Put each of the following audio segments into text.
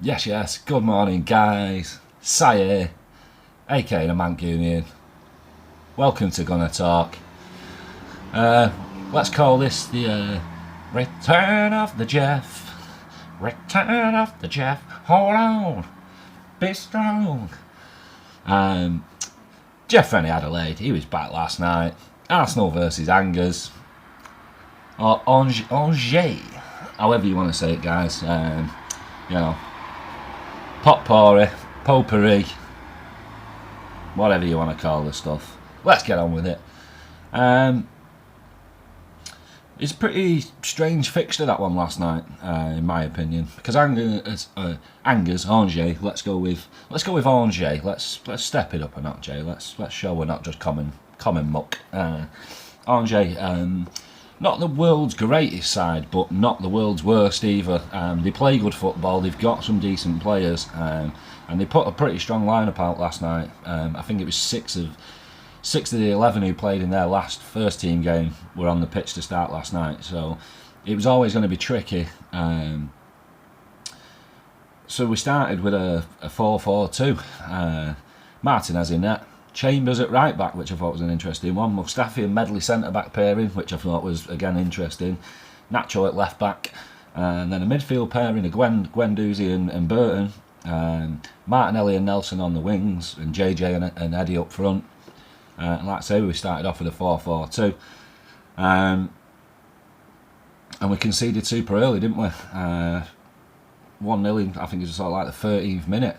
Yes, good morning guys. Saye, aka the Mancunian. Welcome to Gunner Talk. Let's call this the Return of the Jeff. Return of the Jeff. Hold on. Be strong. Jeff Rennie Adelaide, he was back last night. Arsenal versus Angers. Or Angers. However you want to say it, guys. Potpourri, potpourri, whatever you want to call the stuff. Let's get on with it. It's a pretty strange fixture, that one last night, in my opinion, because Angers, Angers. Let's go with Angers. Let's step it up a notch. Let's show we're not just common muck. Angers. Not the world's greatest side, but not the world's worst either. They play good football, they've got some decent players, and they put a pretty strong lineup out last night. I think it was six of the 11 who played in their first team game were on the pitch to start last night, so it was always going to be tricky. So we started with a 4-4-2. Martinez in net. Chambers at right back, which I thought was an interesting one. Mustafi and Medley centre back pairing, which I thought was again interesting. Nacho at left back, and then a midfield pairing of Guendouzi and Burton. Martinelli and Nelson on the wings, and JJ and Eddie up front. And like I say, we started off with a 4-4-2, and we conceded super early, didn't we? 1-0. I think it was sort of like the 13th minute.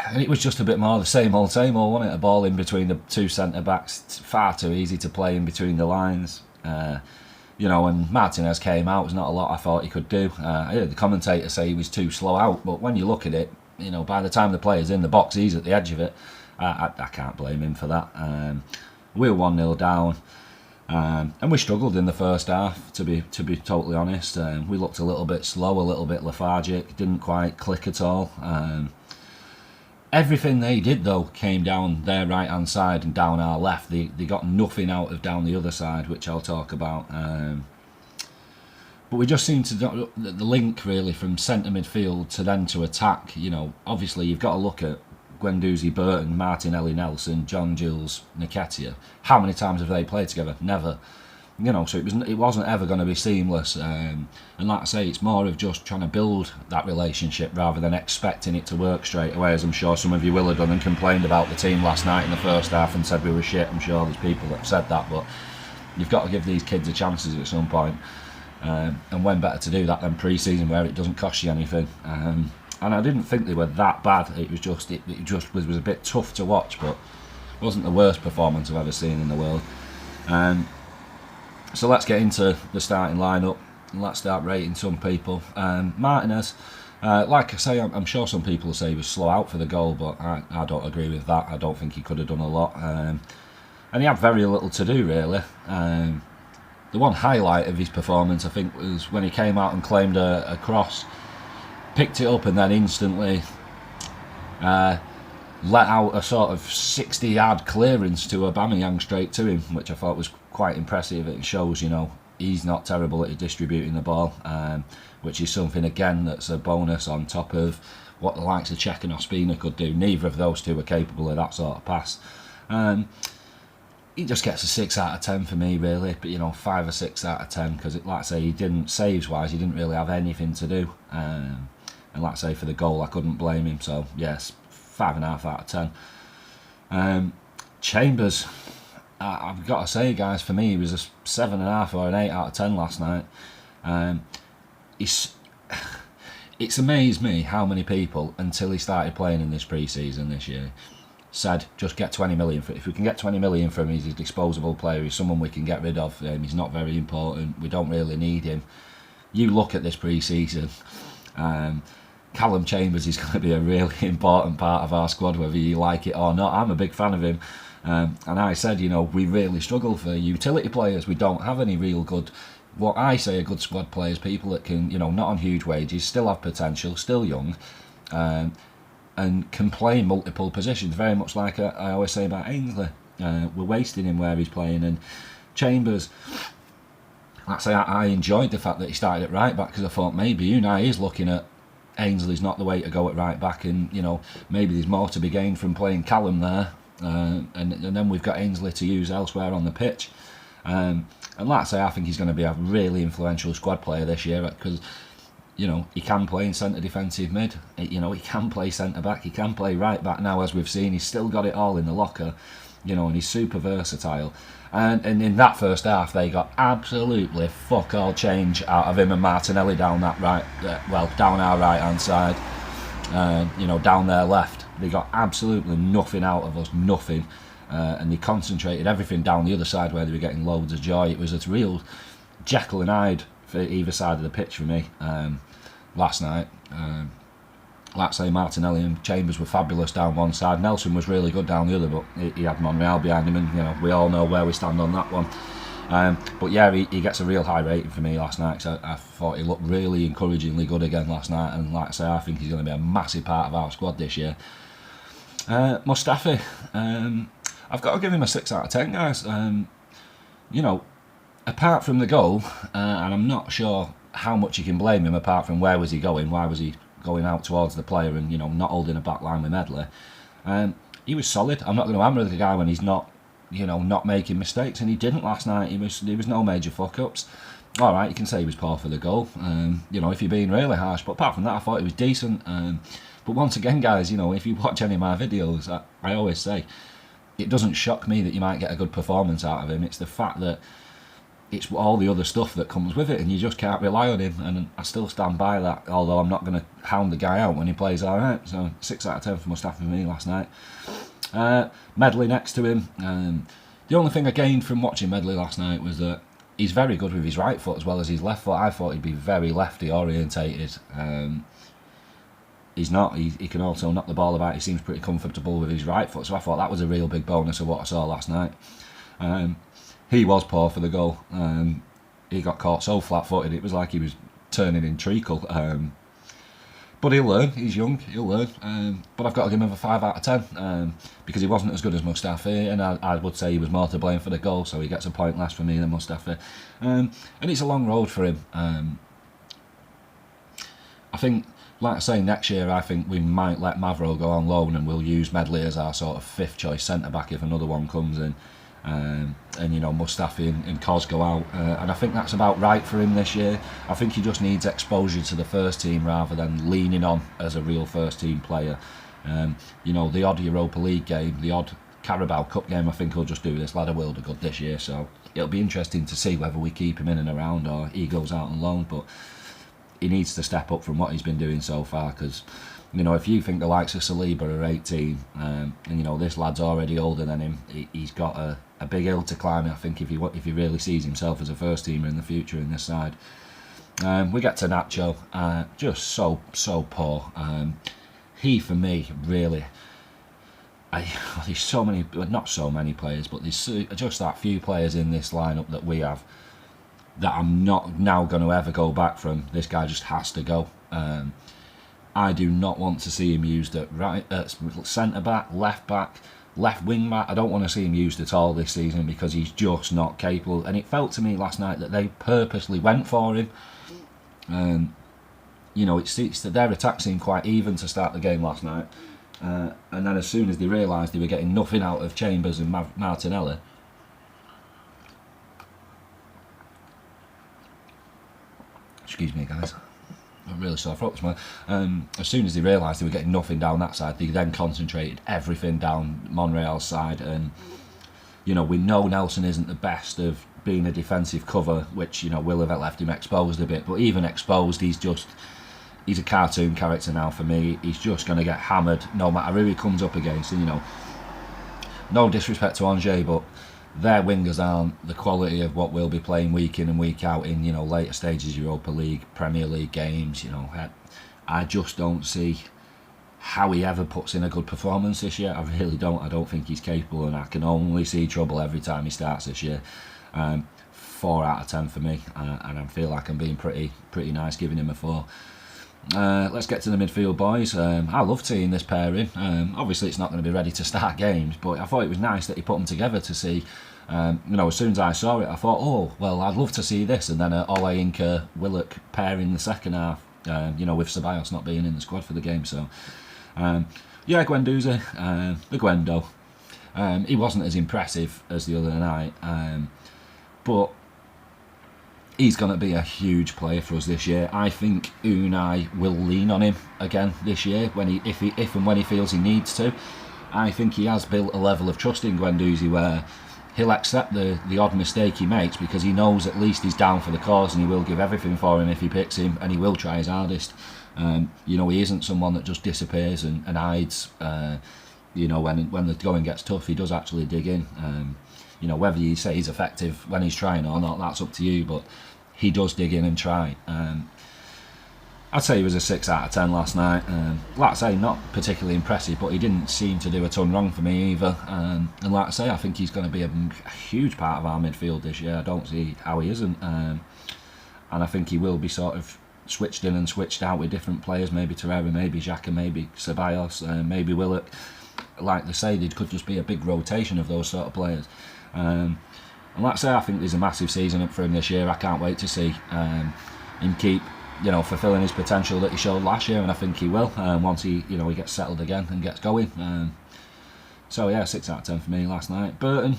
And it was just a bit more the same old, wasn't it? A ball in between the two centre backs, far too easy to play in between the lines. When Martinez came out, there's not a lot I thought he could do. I heard the commentator say he was too slow out, but when you look at it, by the time the player's in the box, he's at the edge of it. I can't blame him for that. We were 1-0 down, and we struggled in the first half. To be totally honest, we looked a little bit slow, a little bit lethargic. Didn't quite click at all. Everything they did, though, came down their right-hand side and down our left. They got nothing out of down the other side, which I'll talk about. But we just seemed to the link, really, from centre midfield to then to attack. Obviously, you've got to look at Guendouzi, Burton, Martinelli, Nelson, John Jules, Nketiah. How many times have they played together? Never. So it wasn't ever going to be seamless, and like I say, it's more of just trying to build that relationship rather than expecting it to work straight away, as I'm sure some of you will have done and complained about the team last night in the first half and said we were shit. I'm sure there's people that have said that, but you've got to give these kids a chances at some point, and when better to do that than pre-season, where it doesn't cost you anything. And I didn't think they were that bad. It was just it was a bit tough to watch, but it wasn't the worst performance I've ever seen in the world. So let's get into the starting lineup and let's start rating some people. Martinez, like I say, I'm sure some people will say he was slow out for the goal, but I don't agree with that. I don't think he could have done a lot, and he had very little to do, really. The one highlight of his performance, I think, was when he came out and claimed a cross, picked it up and then instantly let out a sort of 60-yard clearance to Aubameyang straight to him, which I thought was quite impressive. It shows, he's not terrible at distributing the ball, which is something, again, that's a bonus on top of what the likes of Cech and Ospina could do. Neither of those two are capable of that sort of pass. He just gets a 6 out of 10 for me, really, but 5 or 6 out of 10, because like I say, he didn't, saves-wise, he didn't really have anything to do. And like I say, for the goal, I couldn't blame him, so yes, 5.5 out of 10. Chambers, I've got to say, guys, for me, he was a 7.5 or an 8 out of 10 last night. It's amazed me how many people, until he started playing in this pre-season this year, said, just get 20 million for it. If we can get 20 million from him, he's a disposable player, he's someone we can get rid of, he's not very important, we don't really need him. You look at this pre-season, Callum Chambers is going to be a really important part of our squad, whether you like it or not. I'm a big fan of him, and I said, we really struggle for utility players. We don't have any real good, what I say are good squad players, people that can, not on huge wages, still have potential, still young, and can play in multiple positions, very much like I always say about Ainsley. We're wasting him where he's playing, and Chambers, like I say, I enjoyed the fact that he started at right back, because I thought maybe Unai is looking at Ainsley's not the way to go at right back, and maybe there's more to be gained from playing Callum there, and then we've got Ainsley to use elsewhere on the pitch. And like I say, I think he's going to be a really influential squad player this year, because he can play in centre defensive mid, he can play centre back, he can play right back now, as we've seen. He's still got it all in the locker, and he's super versatile. And in that first half, they got absolutely fuck all change out of him and Martinelli down that down our right hand side, down their left. They got absolutely nothing out of us, nothing. And they concentrated everything down the other side where they were getting loads of joy. It was a real Jekyll and Hyde for either side of the pitch for me last night. Like I say, Martinelli and Chambers were fabulous down one side. Nelson was really good down the other, but he had Monreal behind him, and we all know where we stand on that one. But yeah, he gets a real high rating for me last night, because I thought he looked really encouragingly good again last night, and like I say, I think he's going to be a massive part of our squad this year. Mustafi, I've got to give him a 6 out of 10, guys. Apart from the goal, and I'm not sure how much you can blame him, apart from where was he going, why was he going out towards the player and not holding a back line with Medley. He was solid. I'm not going to hammer the guy when he's not making mistakes, and he didn't last night. There was no major fuck ups. All right, you can say he was poor for the goal, if you're being really harsh, but apart from that, I thought he was decent. But once again, guys, if you watch any of my videos, I always say it doesn't shock me that you might get a good performance out of him. It's the fact that it's all the other stuff that comes with it, and you just can't rely on him, and I still stand by that, although I'm not going to hound the guy out when he plays alright. So 6 out of 10 for Mustafi for me last night. Medley next to him. The only thing I gained from watching Medley last night was that he's very good with his right foot as well as his left foot. I thought he'd be very lefty orientated. He's not. He can also knock the ball about. He seems pretty comfortable with his right foot, so I thought that was a real big bonus of what I saw last night. He was poor for the goal. He got caught so flat-footed, it was like he was turning in treacle. But he'll learn. He's young. He'll learn. But I've got to give him a 5 out of 10 because he wasn't as good as Mustafi, and I would say he was more to blame for the goal, so he gets a point less for me than Mustafi. And it's a long road for him. I think, like I say, next year I think we might let Mavro go on loan, and we'll use Medley as our sort of 5th choice centre back if another one comes in. And Mustafi and Cos go out, and I think that's about right for him this year. I think he just needs exposure to the first team rather than leaning on as a real first team player. The odd Europa League game, the odd Carabao Cup game, I think he'll just do this lad a world of good this year, so it'll be interesting to see whether we keep him in and around or he goes out on loan. But he needs to step up from what he's been doing so far, because if you think the likes of Saliba are 18, and this lad's already older than him, he's got a big hill to climb, I think, if he really sees himself as a first teamer in the future in this side. We get to Nacho, just so poor. He, for me, really, there's so many, not so many players, but there's just that few players in this lineup that we have that I'm not now going to ever go back from. This guy just has to go. I do not want to see him used at centre back, left wing back. I don't want to see him used at all this season because he's just not capable. And it felt to me last night that they purposely went for him. It's that their attack seemed quite even to start the game last night. And then as soon as they realised they were getting nothing out of Chambers and Martinelli, excuse me, guys, I'm really sore throat this morning. As soon as they realised they were getting nothing down that side, they then concentrated everything down Monreal's side. And we know Nelson isn't the best of being a defensive cover, which will have left him exposed a bit. But even exposed, he's a cartoon character now for me. He's just going to get hammered no matter who he comes up against. And no disrespect to Angers, but their wingers aren't the quality of what we'll be playing week in and week out in later stages Europa League, Premier League games. I just don't see how he ever puts in a good performance this year. I really don't. I don't think he's capable, and I can only see trouble every time he starts this year. 4 out of 10 for me, and I feel like I'm being pretty nice giving him a 4. Let's get to the midfield, boys. I love seeing this pairing. Obviously it's not going to be ready to start games, but I thought it was nice that he put them together to see As soon as I saw it, I thought, oh, well, I'd love to see this. And then Ole Inca Willock pair in the second half, with Ceballos not being in the squad for the game. So, Guendouzi, the Gwendo. He wasn't as impressive as the other night, but he's going to be a huge player for us this year. I think Unai will lean on him again this year if and when he feels he needs to. I think he has built a level of trust in Guendouzi where he'll accept the odd mistake he makes because he knows at least he's down for the cause, and he will give everything for him if he picks him, and he will try his hardest. He isn't someone that just disappears and hides. When the going gets tough, he does actually dig in. Whether you say he's effective when he's trying or not, that's up to you, but he does dig in and try. I'd say he was a 6 out of 10 last night. Like I say, not particularly impressive, but he didn't seem to do a ton wrong for me either. And like I say, I think he's going to be a huge part of our midfield this year. I don't see how he isn't. And I think he will be sort of switched in and switched out with different players, maybe Torreira, maybe Xhaka, maybe Ceballos, maybe Willock. Like they say, there could just be a big rotation of those sort of players. And like I say, I think there's a massive season up for him this year. I can't wait to see him keep fulfilling his potential that he showed last year, and I think he will once he gets settled again and gets going. 6 out of 10 for me last night. Burton,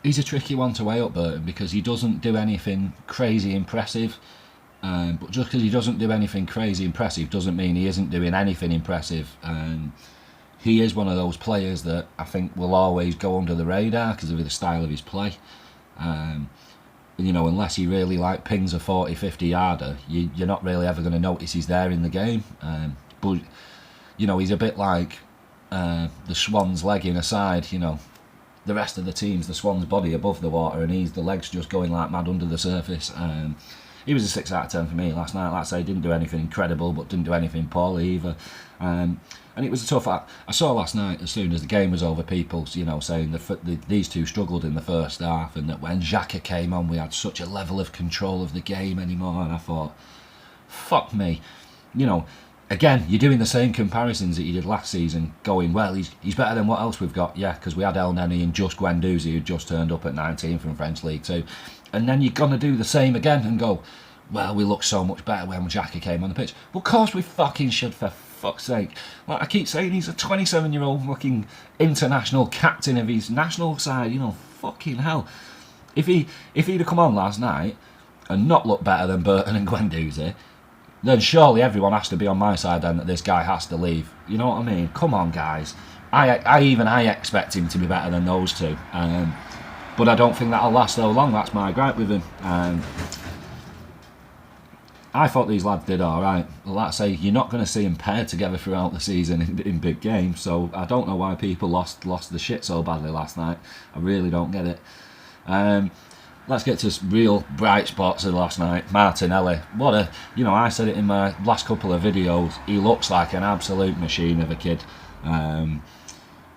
he's a tricky one to weigh up, Burton, because he doesn't do anything crazy impressive. But just because he doesn't do anything crazy impressive doesn't mean he isn't doing anything impressive. He is one of those players that I think will always go under the radar because of the style of his play. Unless he really pings a 40-50 yarder, you're not really ever going to notice he's there in the game. But he's a bit like the swan's leg in a side. The rest of the team's the swan's body above the water, and the legs just going like mad under the surface. He was a 6 out of 10 for me last night. Like I say, didn't do anything incredible, but didn't do anything poorly either. And it was a tough. I saw last night, as soon as the game was over, people, saying that these two struggled in the first half, and that when Xhaka came on, we had such a level of control of the game anymore. And I thought, fuck me, again, you're doing the same comparisons that you did last season, going, well, he's better than what else we've got. Yeah, because we had El Neni and just Guendouzi, who just turned up at 19 from French League 2. And then you're going to do the same again and go, well, we look so much better when Xhaka came on the pitch. Well, of course we fucking should, for fuck's sake. Like I keep saying, he's a 27-year-old fucking international captain of his national side. Fucking hell. If he'd have come on last night and not looked better than Burton and Guendouzi, then surely everyone has to be on my side then that this guy has to leave. You know what I mean? Come on, guys. I expect him to be better than those two. But I don't think that'll last so long. That's my gripe with him. I thought these lads did alright. Well, like I say, you're not going to see them paired together throughout the season in big games, so I don't know why people lost the shit so badly last night. I really don't get it. Let's get to real bright spots of last night. Martinelli. What a... I said it in my last couple of videos. He looks like an absolute machine of a kid.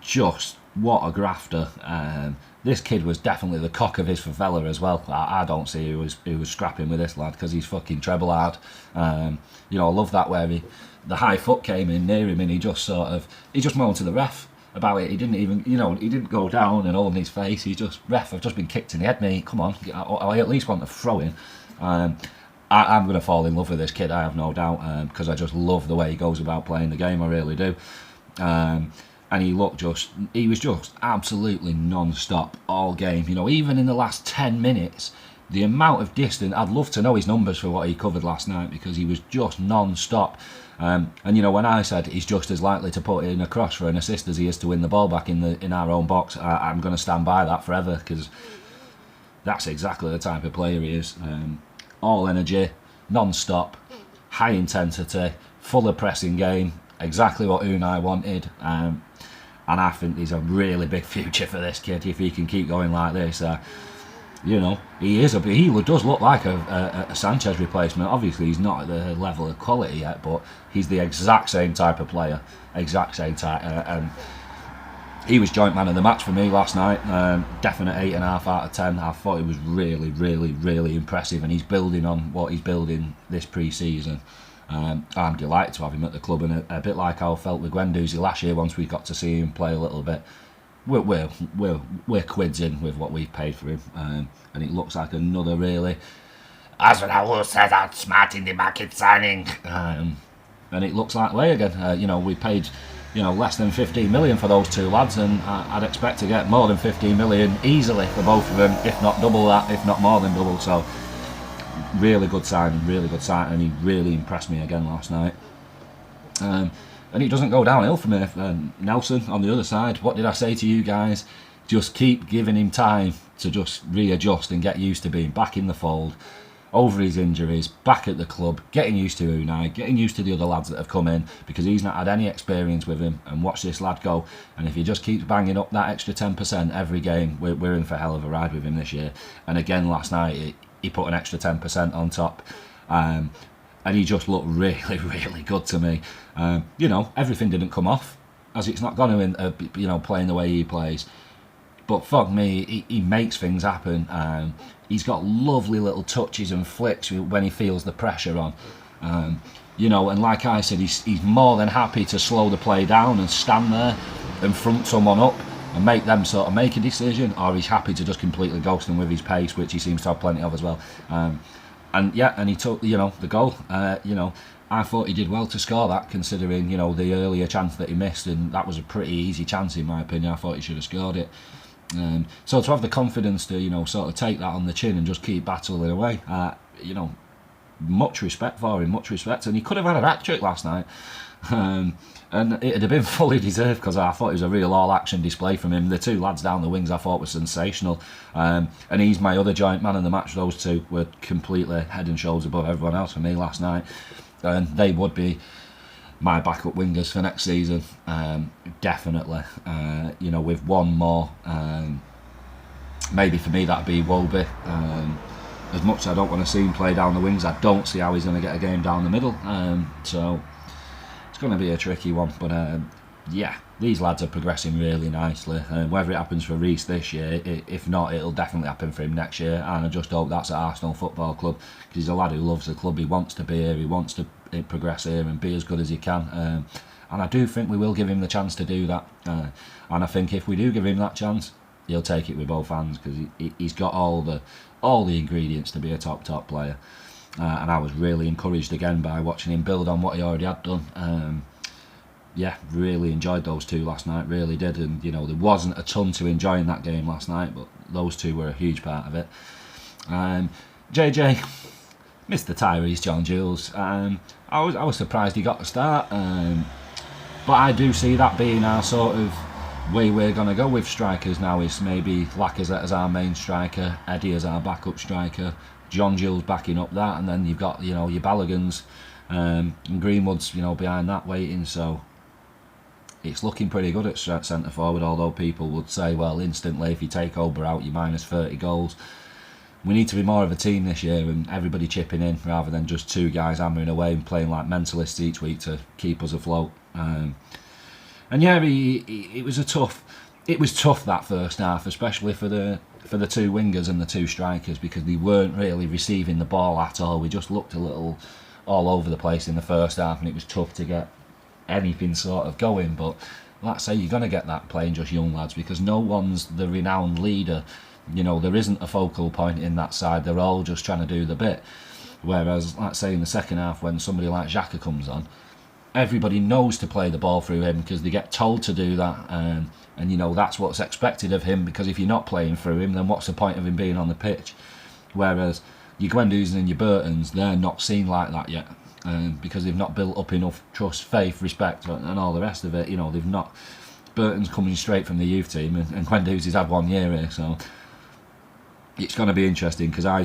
Just what a grafter. This kid was definitely the cock of his favela as well. I don't see who was scrapping with this lad because he's fucking treble hard. I love that where the high foot came in near him and he just moaned to the ref about it. He didn't even, he didn't go down and hold his face. He just, ref, I've just been kicked in the head, mate. Come on, I at least want to throw in. I'm going to fall in love with this kid, I have no doubt, because I just love the way he goes about playing the game. I really do. And he was just absolutely non-stop all game. Even in the last 10 minutes, the amount of distance, I'd love to know his numbers for what he covered last night because he was just non-stop. And when I said he's just as likely to put in a cross for an assist as he is to win the ball back in our own box, I'm going to stand by that forever because that's exactly the type of player he is. All energy, non-stop, high intensity, full of pressing game, exactly what Unai wanted. And I think there's a really big future for this kid if he can keep going like this. He does look like a Sanchez replacement. Obviously, he's not at the level of quality yet, but he's the exact same type of player, exact same type. And he was joint man of the match for me last night. Definite 8.5 out of 10. I thought he was really, really, really impressive, and he's building on what he's building this pre-season. I'm delighted to have him at the club, and a bit like how I felt with Guendouzi last year once we got to see him play a little bit. we're quids in with what we've paid for him, and it looks like another really, as what I will say, that smart in the market signing. And it looks that way again. We paid, less than 15 million for those two lads, and I'd expect to get more than 15 million easily for both of them, if not double that, if not more than double. So really good signing, and he really impressed me again last night. And it doesn't go downhill from here. Nelson on the other side, what did I say to you guys? Just keep giving him time to just readjust and get used to being back in the fold, over his injuries, back at the club, getting used to Unai, getting used to the other lads that have come in, because he's not had any experience with him. And watch this lad go. And if he just keeps banging up that extra 10% every game, we're in for a hell of a ride with him this year. And again last night, he put an extra 10% on top. And he just looked really, really good to me. Everything didn't come off, as it's not going to, playing the way he plays. But fuck me, he makes things happen. He's got lovely little touches and flicks when he feels the pressure on. And like I said, he's more than happy to slow the play down and stand there and front someone up and make them sort of make a decision, or he's happy to just completely ghost them with his pace, which he seems to have plenty of as well. And he took, the goal. I thought he did well to score that, considering, the earlier chance that he missed, and that was a pretty easy chance in my opinion. I thought he should have scored it. So to have the confidence to, sort of take that on the chin and just keep battling away, much respect for him, and he could have had a hat-trick last night. And it'd have been fully deserved, because I thought it was a real all-action display from him. The two lads down the wings I thought were sensational, and he's my other joint man in the match. Those two were completely head and shoulders above everyone else for me last night, and they would be my backup wingers for next season, definitely. With one more, maybe for me that'd be Wobie. As much as I don't want to see him play down the wings, I don't see how he's going to get a game down the middle. So it's going to be a tricky one. But these lads are progressing really nicely. Whether it happens for Reece this year, if not, it'll definitely happen for him next year. And I just hope that's at Arsenal Football Club, because he's a lad who loves the club. He wants to be here. He wants to progress here and be as good as he can. And I do think we will give him the chance to do that. And I think if we do give him that chance, he'll take it with both hands, because he's got all the ingredients to be a top player. And I was really encouraged again by watching him build on what he already had done. Really enjoyed those two last night, really did. And there wasn't a ton to enjoy in that game last night, but those two were a huge part of it. JJ, Mr. Tyrese John Jules, I was surprised he got the start, but I do see that being our sort of way we're going to go with strikers now. Is maybe Lacazette as our main striker, Eddie as our backup striker, John Jules backing up that, and then you've got your Ballagans and Greenwood's behind that waiting. So it's looking pretty good at centre forward, although people would say, well, instantly if you take Ober out, you're minus 30 goals. We need to be more of a team this year, and everybody chipping in rather than just two guys hammering away and playing like mentalists each week to keep us afloat. It was tough that first half, especially for the two wingers and the two strikers, because they weren't really receiving the ball at all. We just looked a little all over the place in the first half, and it was tough to get anything sort of going. But like I say, you're going to get that playing just young lads, because no one's the renowned leader. There isn't a focal point in that side. They're all just trying to do the bit. Whereas, like say, in the second half, when somebody like Xhaka comes on, everybody knows to play the ball through him, because they get told to do that, and that's what's expected of him. Because if you're not playing through him, then what's the point of him being on the pitch? Whereas your Guendouzi and your Burtons, they're not seen like that yet, because they've not built up enough trust, faith, respect, and all the rest of it. They've not. Burton's coming straight from the youth team, and Guendouzi's had 1 year here, so it's going to be interesting, because I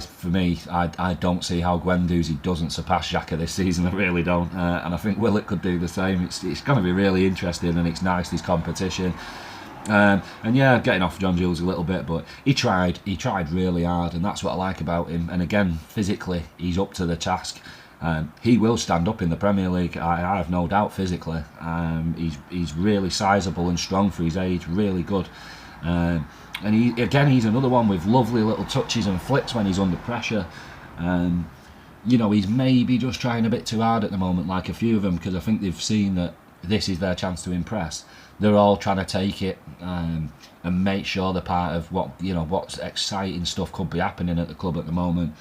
don't see how Guendouzi doesn't surpass Xhaka this season. I really don't, and I think Willock could do the same. It's going to be really interesting, and it's nice, this competition. Getting off John Jules a little bit, but he tried really hard, and that's what I like about him. And again, physically, he's up to the task. He will stand up in the Premier League, I have no doubt. Physically, he's really sizeable and strong for his age, really good. And he's another one with lovely little touches and flicks when he's under pressure. He's maybe just trying a bit too hard at the moment, like a few of them, because I think they've seen that this is their chance to impress. They're all trying to take it and make sure they're part of what's exciting stuff could be happening at the club at the moment.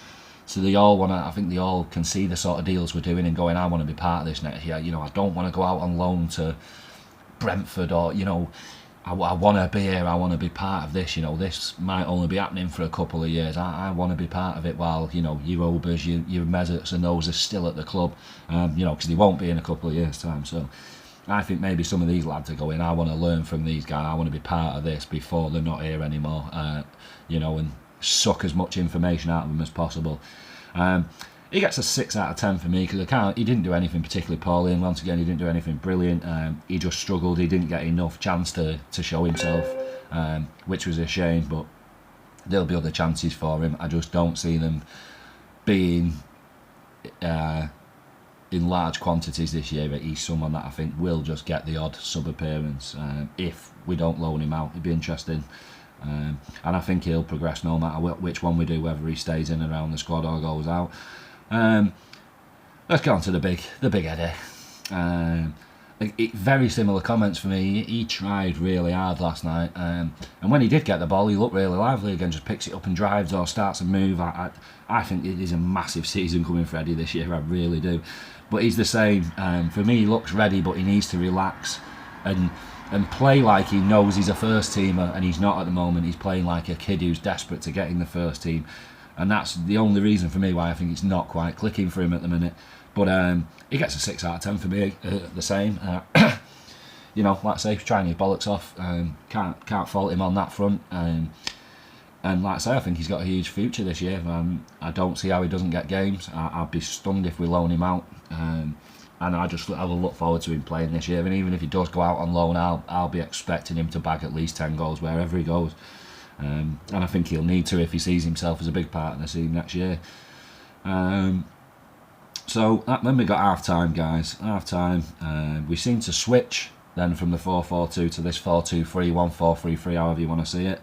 So they all want to. I think they all can see the sort of deals we're doing and going, I want to be part of this next year. I don't want to go out on loan to Brentford, or I want to be here. I want to be part of this. This might only be happening for a couple of years. I want to be part of it while your Obers, your Mezzets and those are still at the club. Because they won't be in a couple of years' time. So I think maybe some of these lads are going, I want to learn from these guys. I want to be part of this before they're not here anymore. And suck as much information out of them as possible. He gets a 6 out of 10 for me because he didn't do anything particularly poorly, and once again he didn't do anything brilliant. He just struggled. He didn't get enough chance to show himself, which was a shame, but there'll be other chances for him. I just don't see them being in large quantities this year. He's someone that I think will just get the odd sub-appearance if we don't loan him out. It'd be interesting. And I think he'll progress no matter which one we do, whether he stays in around the squad or goes out. Let's get on to the big Eddie. Very similar comments for me. He tried really hard last night, and when he did get the ball, he looked really lively again. Just picks it up and drives or starts a move. I think it is a massive season coming for Eddie this year. I really do. But he's the same. For me, he looks ready, but he needs to relax and play like he knows he's a first teamer, and he's not at the moment. He's playing like a kid who's desperate to get in the first team, and that's the only reason for me why I think it's not quite clicking for him at the minute. But he gets a 6 out of 10 for me, the same. Like I say, he's trying his bollocks off. Can't fault him on that front. And like I say, I think he's got a huge future this year. I don't see how he doesn't get games. I'd be stunned if we loan him out. And I will look forward to him playing this year. And even if he does go out on loan, I'll be expecting him to bag at least 10 goals wherever he goes. And I think he'll need to if he sees himself as a big part in the team next year. So then we got half time, guys. Half time. We seem to switch then from the 4-4-2 to this 4-2-3, 1-4-3-3, however you want to see it.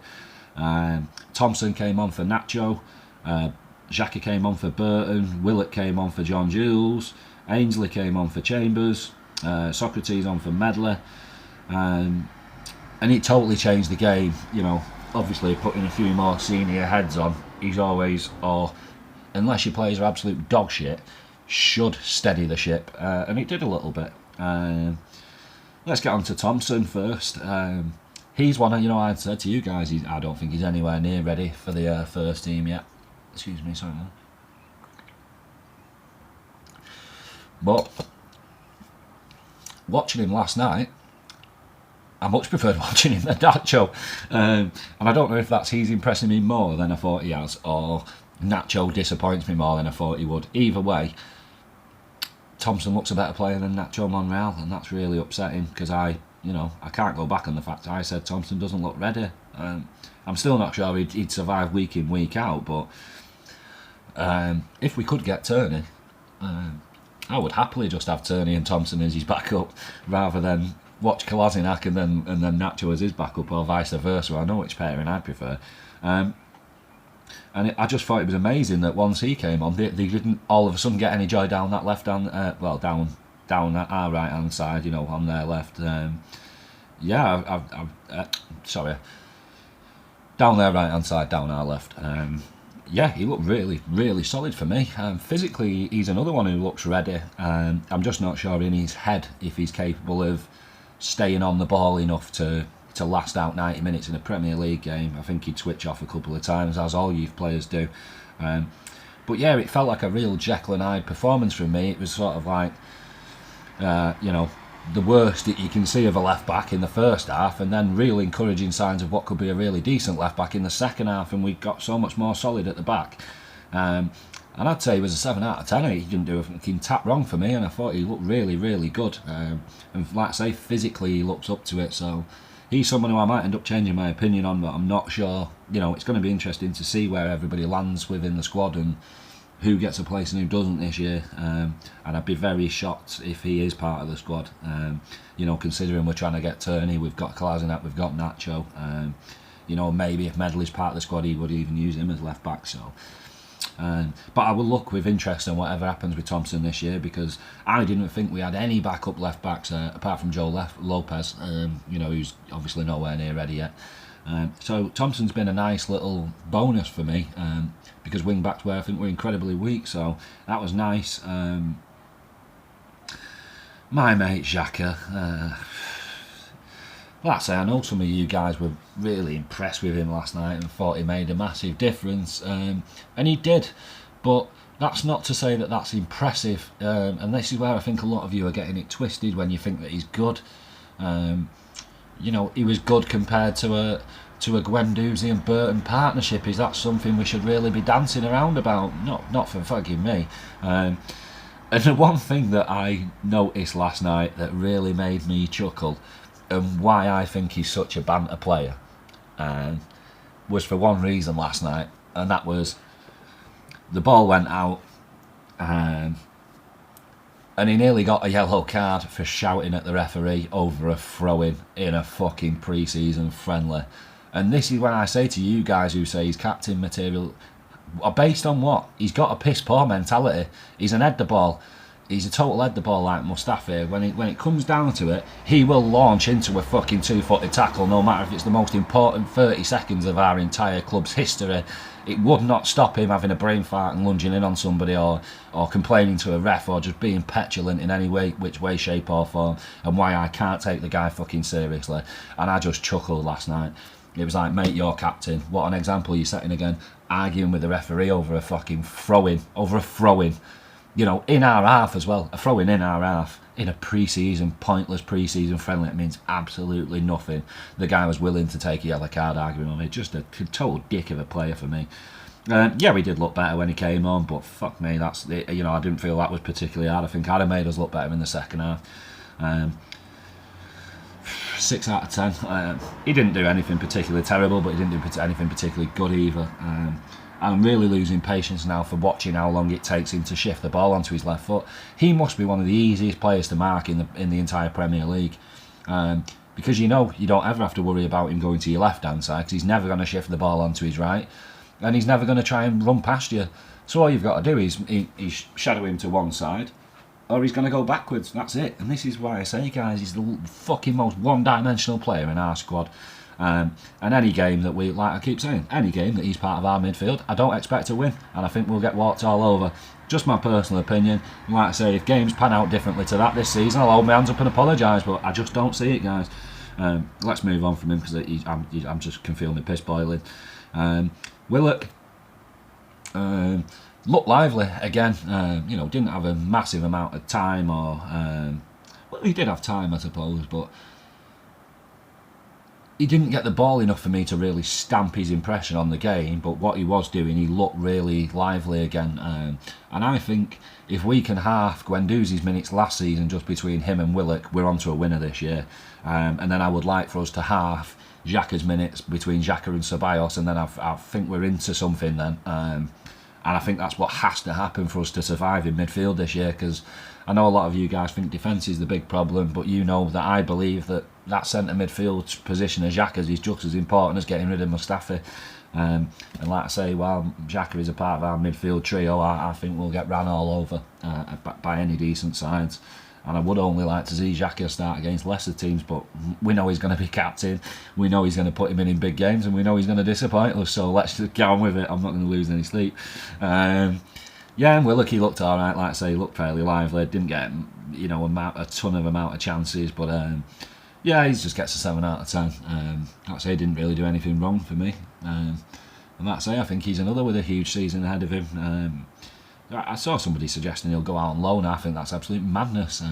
Thompson came on for Nacho. Xhaka came on for Burton. Willett came on for John Jules. Ainsley came on for Chambers, Socrates on for Medler, and it totally changed the game. Obviously putting a few more senior heads on, he's always, or unless your players are absolute dog shit, should steady the ship, and it did a little bit. Let's get on to Thompson first. He's one, I said to you guys, I don't think he's anywhere near ready for the first team yet. Excuse me, sorry. But watching him last night, I much preferred watching him than Nacho. And I don't know if that's he's impressing me more than I thought he has, or Nacho disappoints me more than I thought he would. Either way, Thompson looks a better player than Nacho Monreal, and that's really upsetting because I can't go back on the fact I said Thompson doesn't look ready. I'm still not sure he'd survive week in, week out, but if we could get Turney, I would happily just have Turney and Thompson as his backup rather than watch Kolasinac and then Nacho as his backup, or vice versa. I know which pairing I'd prefer. I just thought it was amazing that once he came on, they didn't all of a sudden get any joy down that left hand, down at our right hand side, on their left. Sorry, down their right hand side, down our left. He looked really, really solid for me. Physically, he's another one who looks ready. I'm just not sure in his head if he's capable of staying on the ball enough to last out 90 minutes in a Premier League game. I think he'd switch off a couple of times, as all youth players do. But yeah, it felt like a real Jekyll and Hyde performance from me. It was sort of like, the worst that you can see of a left back in the first half, and then real encouraging signs of what could be a really decent left back in the second half, and we got so much more solid at the back. And I'd say he was a 7 out of 10. He didn't do a fucking tap wrong for me, and I thought he looked really, really good. And like I say, physically he looks up to it, so he's someone who I might end up changing my opinion on, but I'm not sure. It's going to be interesting to see where everybody lands within the squad and who gets a place and who doesn't this year, and I'd be very shocked if he is part of the squad. Considering we're trying to get Turney, we've got Kolasinac, we've got Nacho. Maybe if Medley's part of the squad, he would even use him as left back. So But I will look with interest on whatever happens with Thompson this year, because I didn't think we had any backup left backs apart from Joe Lopez, who's obviously nowhere near ready yet. So Thompson's been a nice little bonus for me, because wing backs where I think we're incredibly weak, so that was nice. My mate Xhaka, like I say, I know some of you guys were really impressed with him last night and thought he made a massive difference, and he did, but that's not to say that that's impressive, and this is where I think a lot of you are getting it twisted when you think that he's good. He was good compared to a Guendouzi and Burton partnership. Is that something we should really be dancing around about? Not for fucking me. And the one thing that I noticed last night that really made me chuckle, and why I think he's such a banter player, was for one reason last night, and that was the ball went out, and he nearly got a yellow card for shouting at the referee over a throw-in in a fucking pre-season friendly. And this is when I say to you guys who say he's captain material, based on what? He's got a piss poor mentality. He's an head the ball. He's a total head the ball like Mustafi. When it comes down to it, he will launch into a fucking two-footed tackle, no matter if it's the most important 30 seconds of our entire club's history. It would not stop him having a brain fart and lunging in on somebody, or complaining to a ref, or just being petulant in any way, which way, shape or form, and why I can't take the guy fucking seriously. And I just chuckled last night. It was like, mate, you're captain. What an example you're setting again. Arguing with the referee over a fucking throw-in. In our half as well. A throw-in in our half. In a pointless pre-season friendly. It means absolutely nothing. The guy was willing to take a yellow card arguing on it. Just a total dick of a player for me. We did look better when he came on, but fuck me, that's it. I didn't feel that was particularly hard. I think I'd have made us look better in the second half. 6 out of 10. He didn't do anything particularly terrible, but he didn't do anything particularly good either. I'm really losing patience now for watching how long it takes him to shift the ball onto his left foot. He must be one of the easiest players to mark in the entire Premier League, because you don't ever have to worry about him going to your left hand side, because he's never going to shift the ball onto his right, and he's never going to try and run past you. So all you've got to do is shadow him to one side, or he's going to go backwards. That's it. And this is why I say, guys, he's the fucking most one-dimensional player in our squad. And any game that I keep saying, any game that he's part of our midfield, I don't expect to win, and I think we'll get walked all over. Just my personal opinion. Like I say, if games pan out differently to that this season, I'll hold my hands up and apologise, but I just don't see it, guys. Let's move on from him, because I'm just can feel my piss boiling. Willock looked lively again. Didn't have a massive amount of time, or he did have time, I suppose, but he didn't get the ball enough for me to really stamp his impression on the game. But what he was doing, he looked really lively again. And I think if we can half Guendouzi's minutes last season just between him and Willock, we're on to a winner this year. And then I would like for us to half Xhaka's minutes between Xhaka and Ceballos, and then I think we're into something then. And I think that's what has to happen for us to survive in midfield this year, because I know a lot of you guys think defence is the big problem, but you know that I believe that centre midfield position of Xhaka's is just as important as getting rid of Mustafi. And like I say, while Xhaka is a part of our midfield trio, I think we'll get ran all over by any decent sides. And I would only like to see Xhaka start against lesser teams, but we know he's going to be captain, we know he's going to put him in big games, and we know he's going to disappoint us, so let's just get on with it. I'm not going to lose any sleep. And Willock, he looked alright, like I say, he looked fairly lively, didn't get a ton of chances, but he just gets a 7 out of 10. Like I say, he didn't really do anything wrong for me, and like I say, I think he's another with a huge season ahead of him. I saw somebody suggesting he'll go out on loan. I think that's absolute madness.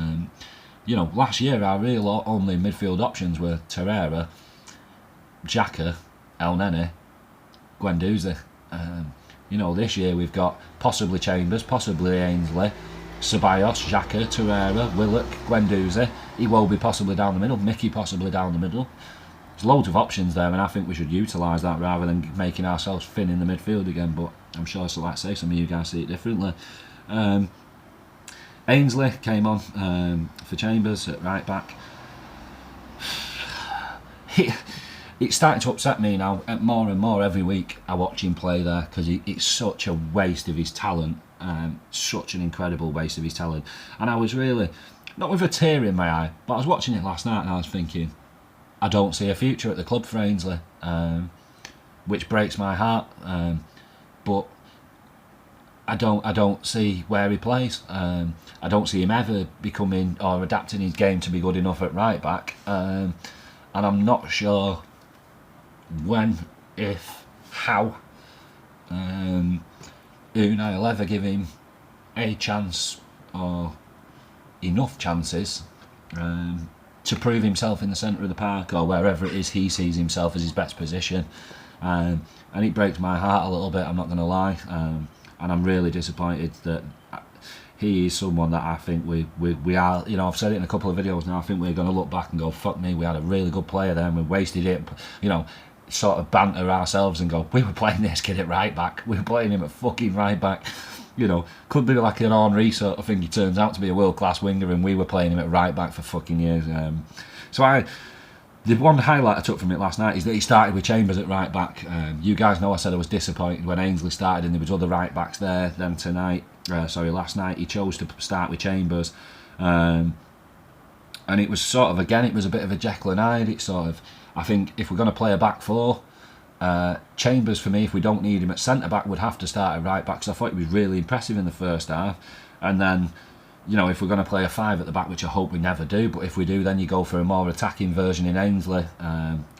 Last year our real only midfield options were Torreira, Xhaka, El Nene, Guendouzi. This year we've got possibly Chambers, possibly Ainsley, Ceballos, Xhaka, Torreira, Willock, Guendouzi, Iwobi possibly down the middle, Mickey possibly down the middle. There's loads of options there, and I think we should utilise that rather than making ourselves thin in the midfield again, but I'm sure, so like I say, some of you guys see it differently. Ainsley came on for Chambers at right back. it's starting to upset me now more and more every week I watch him play there, because it's such a waste of his talent, such an incredible waste of his talent. And I was really, not with a tear in my eye, but I was watching it last night and I was thinking, I don't see a future at the club for Ainsley, which breaks my heart. But I don't see where he plays. I don't see him ever becoming or adapting his game to be good enough at right back. And I'm not sure when, if, how Unai will ever give him a chance or enough chances to prove himself in the centre of the park or wherever it is he sees himself as his best position. And it breaks my heart a little bit, I'm not going to lie. And I'm really disappointed that he is someone that I think we are, you know, I've said it in a couple of videos now, I think we're going to look back and go, fuck me, we had a really good player there and we wasted it, you know, sort of banter ourselves and go, we were playing this kid at right back, we were playing him at fucking right back, you know, could be like an Henry sort of thing, he turns out to be a world-class winger and we were playing him at right back for fucking years. The one highlight I took from it last night is that he started with Chambers at right back. You guys know I said I was disappointed when Ainsley started and there was other right backs there. Then last night he chose to start with Chambers, and it was sort of, again, it was a bit of a Jekyll and Hyde. It's sort of, I think if we're going to play a back four, Chambers for me, if we don't need him at centre back, would have to start at right back, because I thought he was really impressive in the first half. And then, you know, if we're going to play a five at the back, which I hope we never do, but if we do, then you go for a more attacking version in Ainsley.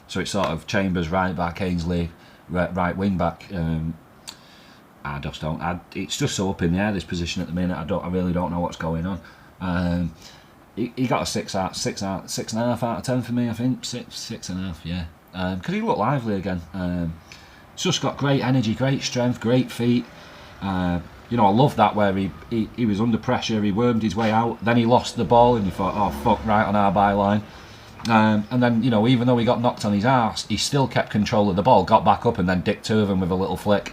So it's sort of Chambers right back, Ainsley right wing back. I just don't. It's just so up in the air, this position at the minute. I really don't know what's going on. He got a 6.5 out of 10 for me, I think. 6.5, yeah. Because he looked lively again. He's just got great energy, great strength, great feet. You know, I love that where he was under pressure, he wormed his way out, then he lost the ball and you thought, oh fuck, right on our byline. And then, you know, even though he got knocked on his arse, he still kept control of the ball, got back up and then dicked two of them with a little flick.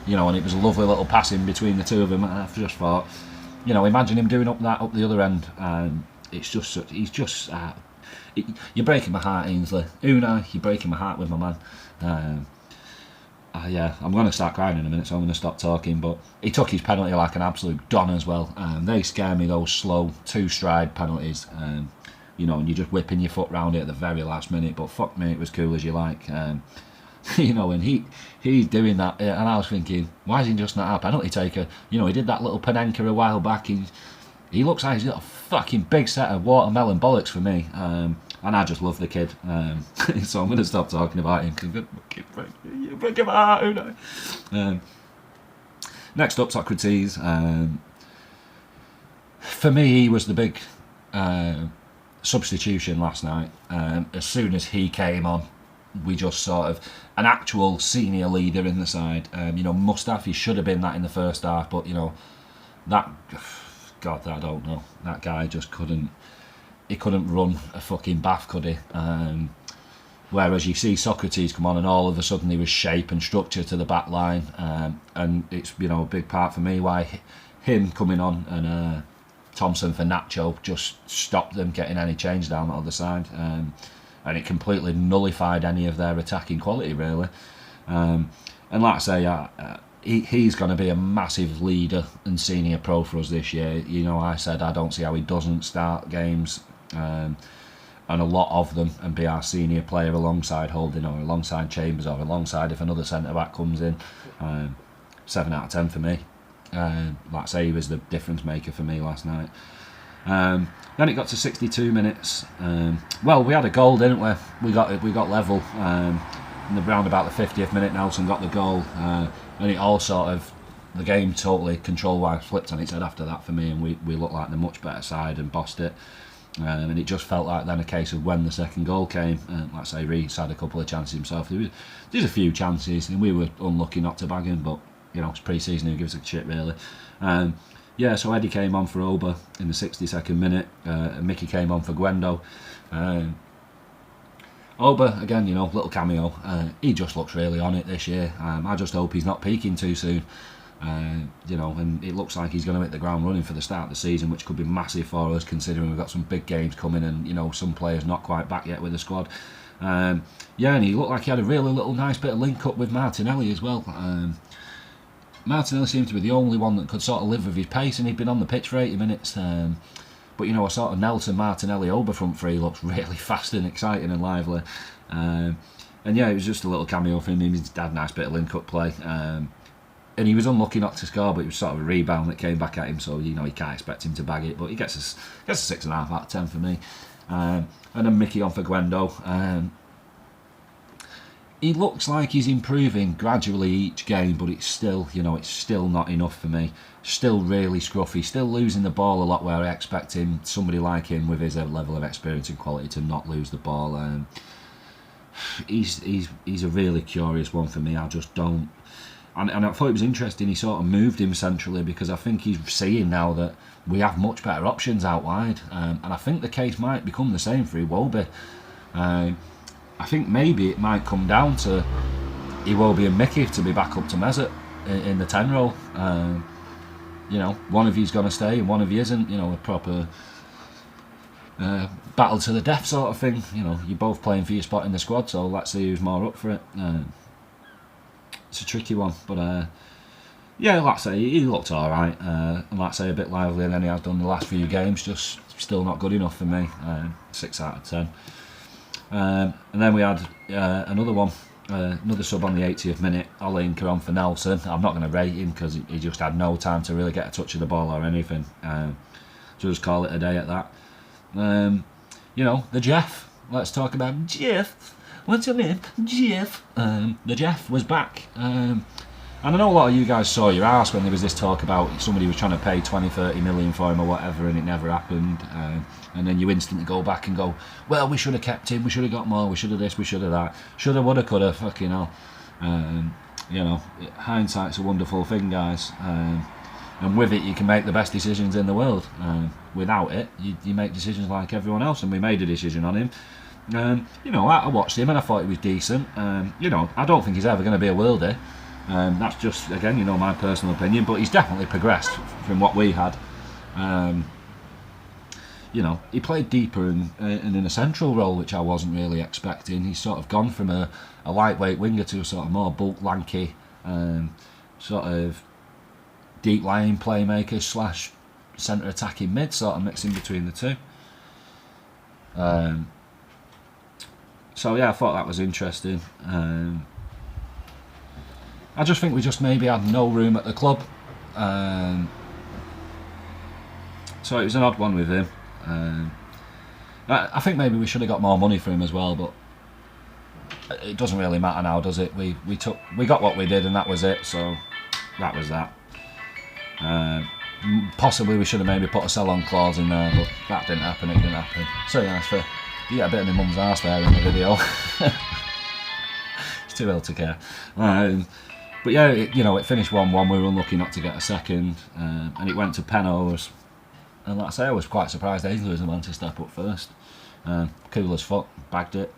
You know, and it was a lovely little passing between the two of them. And I just thought, you know, imagine him doing up the other end. It's just, you're breaking my heart, Ainsley. Unai, you're breaking my heart with my man. Yeah, I'm going to start crying in a minute, so I'm going to stop talking. But he took his penalty like an absolute don as well. They scare me, those slow two-stride penalties. You know, and you're just whipping your foot round it at the very last minute. But fuck me, it was cool as you like. You know, and he's doing that, and I was thinking, why is he just not our penalty taker? You know, he did that little Panenka a while back. He looks like he's got a fucking big set of watermelon bollocks for me. And I just love the kid, so I'm going to stop talking about him because you break him out, Unai. Next up, Socrates. For me, he was the big substitution last night. As soon as he came on, we just sort of, an actual senior leader in the side. You know, Mustafi should have been that in the first half, but you know, that, God, I don't know. That guy just couldn't. He couldn't run a fucking bath, could he? Whereas you see Socrates come on and all of a sudden he was shape and structure to the back line, and it's, you know, a big part for me why him coming on and Thompson for Nacho just stopped them getting any change down the other side, and it completely nullified any of their attacking quality, really. And like I say, he's going to be a massive leader and senior pro for us this year. You know, I said I don't see how he doesn't start games, and a lot of them, and be our senior player alongside Holding or alongside Chambers or alongside if another centre back comes in. 7 out of 10 for me. Like I say, he was the difference maker for me last night. Then it got to 62 minutes. Well, we had a goal, didn't we? We got level. Around about the 50th minute, Nelson got the goal, and it all sort of, the game totally control-wise flipped on its head after that for me, and we looked like the much better side and bossed it. And it just felt like then a case of when the second goal came, like I say, Reece had a couple of chances himself. There's a few chances, and we were unlucky not to bag him, but you know, it's pre-season, who gives a shit really. Yeah, so Eddie came on for Oba in the 62nd minute, and Mickey came on for Gwendo. Oba, again, you know, little cameo. He just looks really on it this year. I just hope he's not peaking too soon. You know, and it looks like he's going to hit the ground running for the start of the season, which could be massive for us, considering we've got some big games coming and, you know, some players not quite back yet with the squad. Yeah, and he looked like he had a really little nice bit of link up with Martinelli as well. Martinelli seemed to be the only one that could sort of live with his pace, and he'd been on the pitch for 80 minutes. But you know, a sort of Nelson Martinelli over front three looks really fast and exciting and lively. And yeah, it was just a little cameo for him. He had a nice bit of link up play. And he was unlucky not to score, but it was sort of a rebound that came back at him, so you know, you can't expect him to bag it, but he gets a 6.5 out of 10 for me. And then Mickey on for Gwendo. He looks like he's improving gradually each game, but it's still, you know, it's still not enough for me. Still really scruffy, still losing the ball a lot where I expect him, somebody like him with his level of experience and quality, to not lose the ball. He's a really curious one for me. I just don't. And I thought it was interesting he sort of moved him centrally, because I think he's seeing now that we have much better options out wide. And I think the case might become the same for Iwobi. I think maybe it might come down to Iwobi and Mickey to be back up to Mesut in the 10 role. You know, one of you's going to stay and one of you isn't. You know, a proper battle to the death sort of thing. You know, you're both playing for your spot in the squad, so let's see who's more up for it. It's a tricky one, but yeah, like I say, he looked alright, and like I say, a bit livelier than he has done the last few games, just still not good enough for me. 6 out of 10. And then we had another one, another sub on the 80th minute, Olinka on for Nelson. I'm not going to rate him because he just had no time to really get a touch of the ball or anything, so just call it a day at that. You know, the Jeff, let's talk about Jeff. What's your name? Jeff. The Jeff was back. And I know a lot of you guys saw your arse when there was this talk about somebody was trying to pay 20-30 million for him or whatever, and it never happened. And then you instantly go back and go, well, we should have kept him, we should have got more, we should have this, we should have that. Should have, would have, could have, fucking hell. You know, hindsight's a wonderful thing, guys. And with it, you can make the best decisions in the world. Without it, you make decisions like everyone else, and we made a decision on him. You know, I watched him and I thought he was decent. You know, I don't think he's ever going to be a worldie. That's just, again, you know, my personal opinion, but he's definitely progressed from what we had. You know, he played deeper and in a central role, which I wasn't really expecting. He's sort of gone from a lightweight winger to a sort of more bulk, lanky, sort of deep lying playmaker slash centre attacking mid, sort of mixing between the two. So yeah, I thought that was interesting. I just think we just maybe had no room at the club. So it was an odd one with him. I think maybe we should have got more money for him as well, but it doesn't really matter now, does it? We got what we did, and that was it. So that was that. Possibly we should have maybe put a sell-on clause in there, but that didn't happen. It didn't happen. So yeah, you get a bit of my mum's arse there in the video. It's too ill to care. But yeah, you know, it finished 1-1. We were unlucky not to get a second, and it went to penalties. And like I say, I was quite surprised Ainsley was the man to step up first. Cool as fuck, bagged it.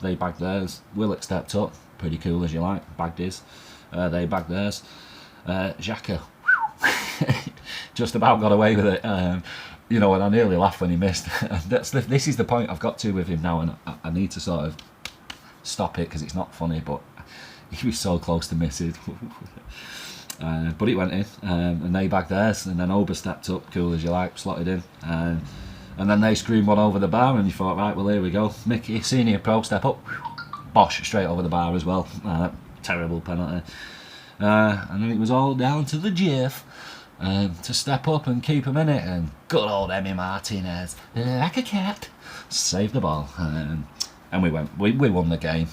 They bagged theirs. Willett stepped up, pretty cool as you like, bagged his. They bagged theirs. Xhaka just about got away with it. You know, and I nearly laughed when he missed. This is the point I've got to with him now, and I need to sort of stop it because it's not funny, but he was so close to missing. But it went in, and they bagged theirs, and then Oba stepped up, cool as you like, slotted in, and then they screamed one over the bar, and you thought, right, well, here we go. Mickey, senior pro, step up, bosh, straight over the bar as well. Terrible penalty. And then it was all down to the Jeff to step up and keep him in it, and good old Emi Martinez, like a cat, saved the ball, and we won the game.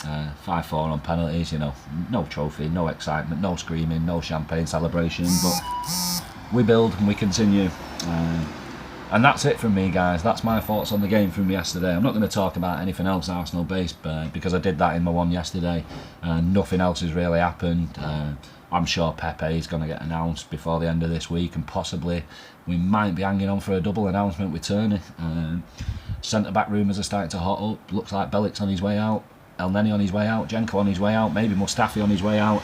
5-4 on penalties, you know, no trophy, no excitement, no screaming, no champagne celebration, but we build and we continue. And that's it from me, guys. That's my thoughts on the game from yesterday. I'm not going to talk about anything else Arsenal based, because I did that in my one yesterday, and nothing else has really happened. I'm sure Pepe is going to get announced before the end of this week, and possibly we might be hanging on for a double announcement with Turney. Centre back rumours are starting to hot up. Looks like Bellic's on his way out, El Neni on his way out, Jenko on his way out, maybe Mustafi on his way out.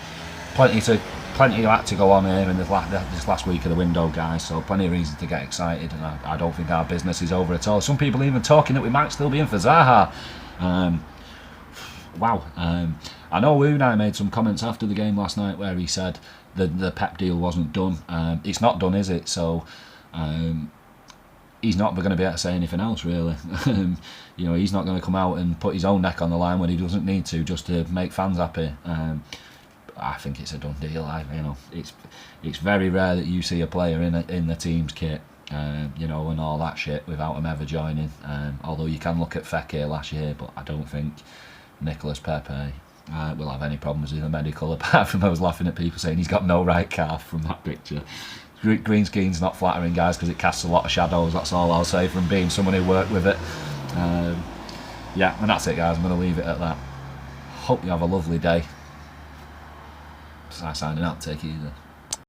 Plenty of that to go on here in this last week of the window, guys, so plenty of reason to get excited, and I don't think our business is over at all. Some people even talking that we might still be in for Zaha. Wow. I know Unai made some comments after the game last night where he said the Pep deal wasn't done. It's not done, is it? So he's not going to be able to say anything else, really. You know, he's not going to come out and put his own neck on the line when he doesn't need to, just to make fans happy. I think it's a done deal. You know, it's very rare that you see a player in the team's kit, you know, and all that shit without him ever joining. Although you can look at Fekir last year, but I don't think Nicolas Pepe will have any problems with the medical, apart from I was laughing at people saying he's got no right calf from that picture. Green screen's not flattering, guys, because it casts a lot of shadows. That's all I'll say from being someone who worked with it. Yeah, and that's it, guys. I'm going to leave it at that. Hope you have a lovely day. Signing out. Take it easy.